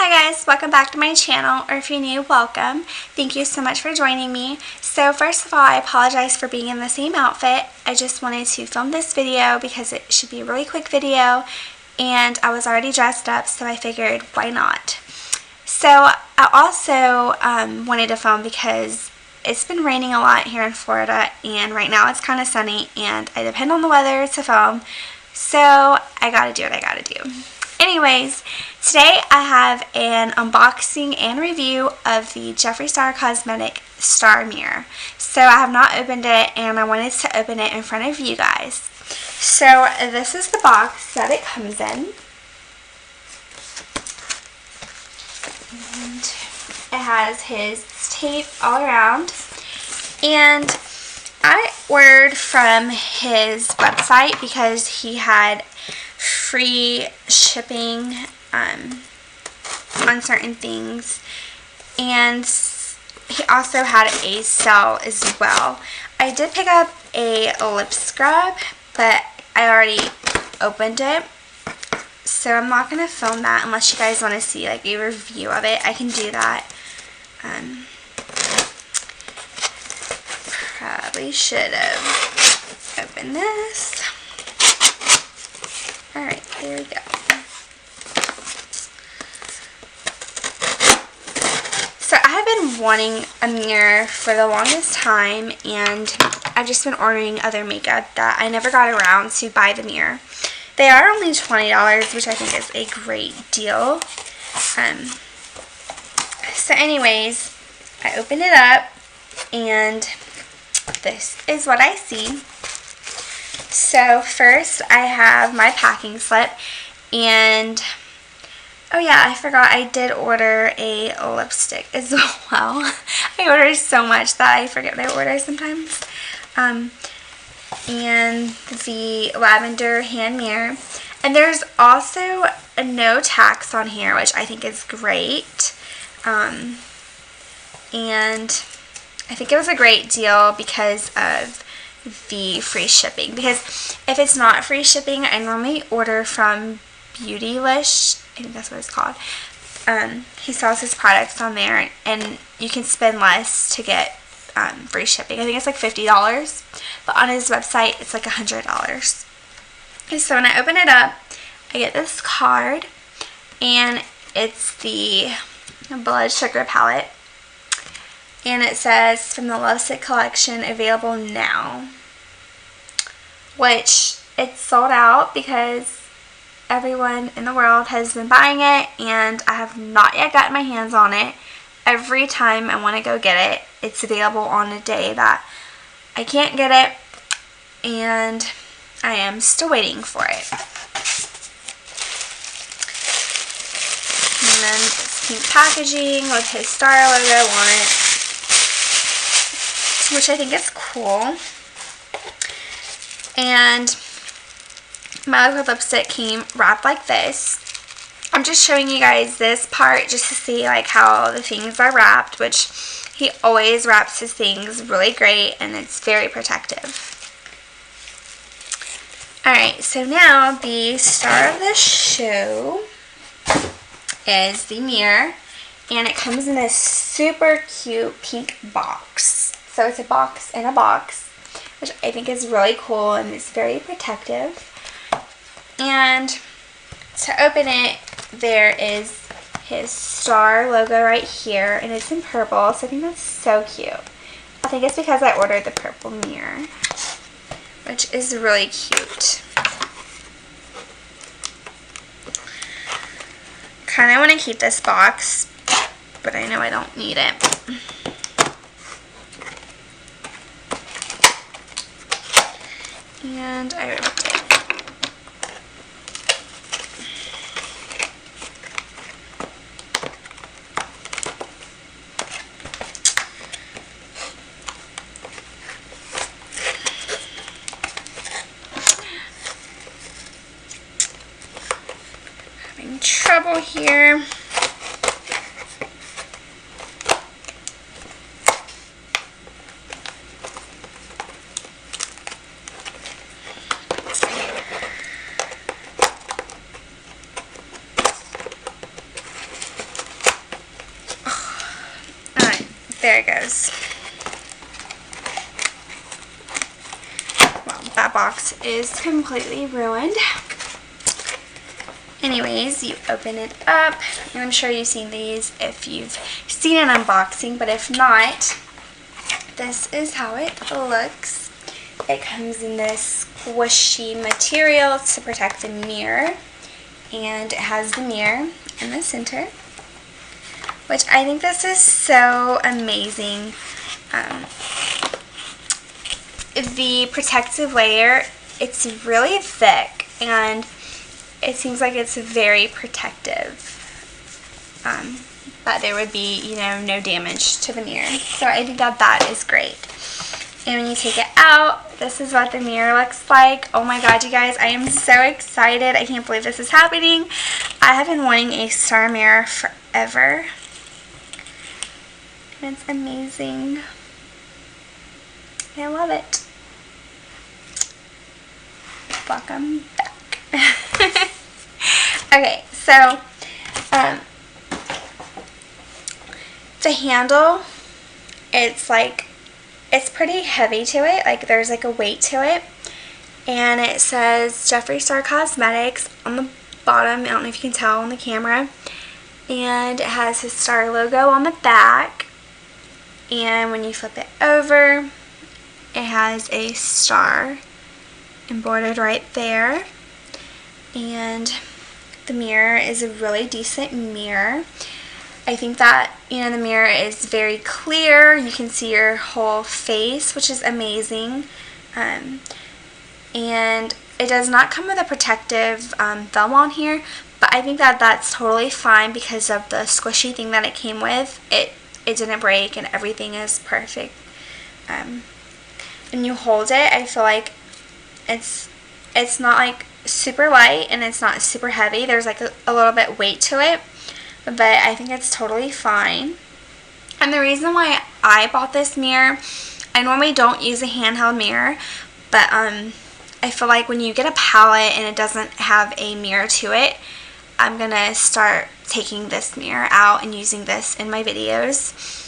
Hi guys, welcome back to my channel, or if you're new, welcome. Thank you so much for joining me. So first of all, I apologize for being in the same outfit. I just wanted to film this video because it should be a really quick video, and I was already dressed up, so I figured why not. So I also wanted to film because it's been raining a lot here in Florida, and right now it's kind of sunny, and I depend on the weather to film, so I gotta do what I gotta do. Anyways, today I have an unboxing and review of the Jeffree Star Cosmetic Star Mirror. So I have not opened it, and I wanted to open it in front of you guys. So this is the box that it comes in. And it has his tape all around. And I ordered from his website because he had free shipping on certain things, and he also had a sale as well. I did pick up a lip scrub, but I already opened it, so I'm not going to film that unless you guys want to see like a review of it. I can do that. Probably should have opened this. Alright, there we go. So I have been wanting a mirror for the longest time, and I've just been ordering other makeup that I never got around to buy the mirror. They are only $20, which I think is a great deal. So anyways, I opened it up, and this is what I see. So first I have my packing slip, and oh yeah, I forgot I did order a lipstick as well. I order so much that I forget what I order sometimes. And the lavender hand mirror. And there's also a no tax on here, which I think is great. And I think it was a great deal because of the free shipping, because if it's not free shipping, I normally order from Beautylish, I think that's what it's called. He sells his products on there, and you can spend less to get free shipping. I think it's like $50, but on his website it's like $100. So when I open it up, I get this card, and it's the Blood Sugar palette. And it says, from the Lovesick collection, available now. Which, it's sold out because everyone in the world has been buying it, and I have not yet gotten my hands on it. Every time I want to go get it, it's available on a day that I can't get it, and I am still waiting for it. And then this pink packaging with his star logo on it, which I think is cool. And my liquid lipstick came wrapped like this. I'm just showing you guys this part just to see like how the things are wrapped, which he always wraps his things really great, and it's very protective. Alright, so now the star of the show is the mirror, and it comes in this super cute pink box. So it's a box in a box, which I think is really cool, and it's very protective. And to open it, there is his star logo right here, and it's in purple, so I think that's so cute. I think it's because I ordered the purple mirror, which is really cute. Kind of want to keep this box, but I know I don't need it. And I ripped it. Having trouble here. there it goes. Well, that box is completely ruined. Anyways, you open it up, and I'm sure you've seen these if you've seen an unboxing, but if not, this is how it looks. It comes in this squishy material to protect the mirror, and it has the mirror in the center, which I think this is so amazing. The protective layer, it's really thick, and it seems like it's very protective, that there would be, you know, no damage to the mirror. So I think that that is great. And when you take it out, this is what the mirror looks like. Oh my god, you guys, I am so excited. I can't believe this is happening. I have been wanting a star mirror forever. And it's amazing. I love it. Welcome back. Okay, so the handle, it's pretty heavy to it, like there's like a weight to it, and it says Jeffree Star Cosmetics on the bottom. I don't know if you can tell on the camera, and it has his star logo on the back, and when you flip it over, it has a star embroidered right there. And the mirror is a really decent mirror. I think that, you know, the mirror is very clear. You can see your whole face, which is amazing. And it does not come with a protective film on here, but I think that that's totally fine because of the squishy thing that it came with. It didn't break, and everything is perfect. When you hold it, I feel like it's not like super light, and it's not super heavy. There's like a little bit weight to it, but I think it's totally fine. And the reason why I bought this mirror, I normally don't use a handheld mirror, but I feel like when you get a palette and it doesn't have a mirror to it, I'm gonna start taking this mirror out and using this in my videos.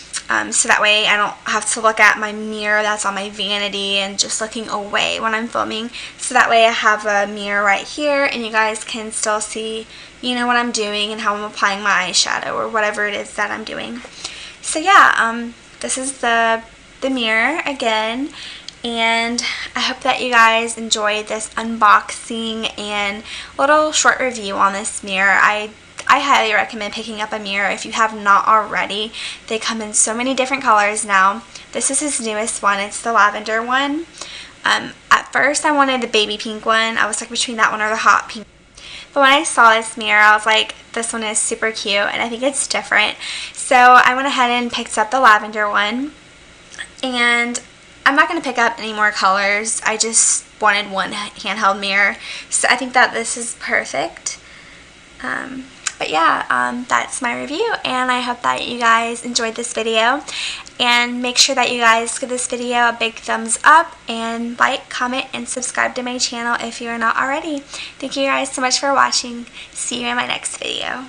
So that way I don't have to look at my mirror that's on my vanity and just looking away when I'm filming. So that way I have a mirror right here, and you guys can still see, you know, what I'm doing and how I'm applying my eyeshadow or whatever it is that I'm doing. So yeah, this is the mirror again, and I hope that you guys enjoyed this unboxing and little short review on this mirror. I highly recommend picking up a mirror if you have not already. They come in so many different colors now. This is his newest one. It's the lavender one. At first I wanted the baby pink one. I was like between that one or the hot pink. But when I saw this mirror, I was like, this one is super cute, and I think it's different. So I went ahead and picked up the lavender one. And I'm not going to pick up any more colors. I just wanted one handheld mirror. So I think that this is perfect. But yeah, that's my review, and I hope that you guys enjoyed this video. And make sure that you guys give this video a big thumbs up, and like, comment, and subscribe to my channel if you are not already. Thank you guys so much for watching. See you in my next video.